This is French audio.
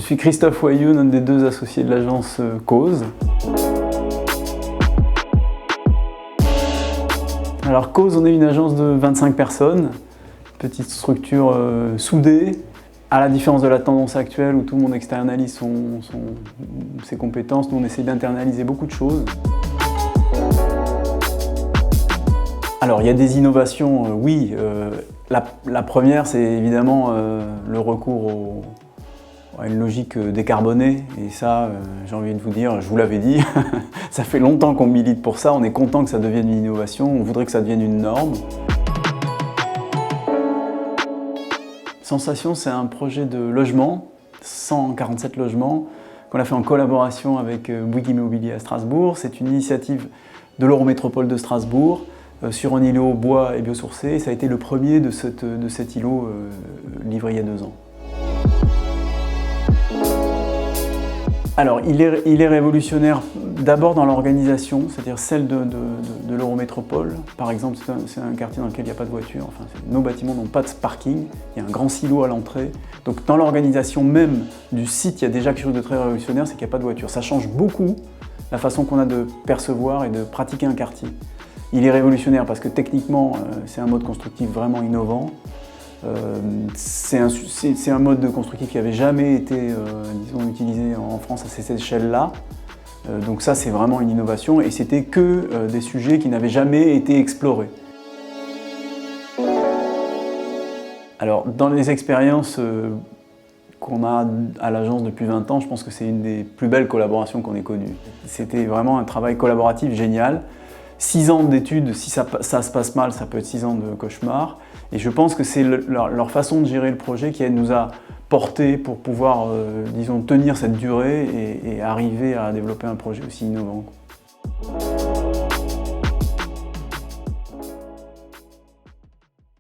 suis Christophe Wayoun, un des deux associés de l'agence Cause. Alors Cause, on est une agence de 25 personnes, petite structure soudée, à la différence de la tendance actuelle où tout le monde externalise ses compétences. Nous on essaie d'internaliser beaucoup de choses. Alors il y a des innovations, oui. La première, c'est évidemment le recours à une logique décarbonée. Et ça, j'ai envie de vous dire, je vous l'avais dit, ça fait longtemps qu'on milite pour ça. On est content que ça devienne une innovation, on voudrait que ça devienne une norme. Sensation, c'est un projet de logement, 147 logements, qu'on a fait en collaboration avec Bouygues Immobilier à Strasbourg. C'est une initiative de l'Eurométropole de Strasbourg, sur un îlot bois et biosourcé. Et ça a été le premier de cet îlot livré il y a 2 ans. Alors, il est révolutionnaire d'abord dans l'organisation, c'est-à-dire celle de l'Eurométropole. Par exemple, c'est un quartier dans lequel il n'y a pas de voiture. Enfin, nos bâtiments n'ont pas de parking. Il y a un grand silo à l'entrée. Donc, dans l'organisation même du site, il y a déjà quelque chose de très révolutionnaire, c'est qu'il n'y a pas de voiture. Ça change beaucoup la façon qu'on a de percevoir et de pratiquer un quartier. Il est révolutionnaire parce que techniquement, c'est un mode constructif vraiment innovant. C'est un mode de constructif qui n'avait jamais été disons, utilisé en France à cette échelle-là. Donc ça, c'est vraiment une innovation et c'était que des sujets qui n'avaient jamais été explorés. Alors, dans les expériences qu'on a à l'agence depuis 20 ans, je pense que c'est une des plus belles collaborations qu'on ait connues. C'était vraiment un travail collaboratif génial. 6 ans d'études, si ça se passe mal, ça peut être 6 ans de cauchemar. Et je pense que c'est leur façon de gérer le projet qui nous a porté pour pouvoir, disons, tenir cette durée et arriver à développer un projet aussi innovant.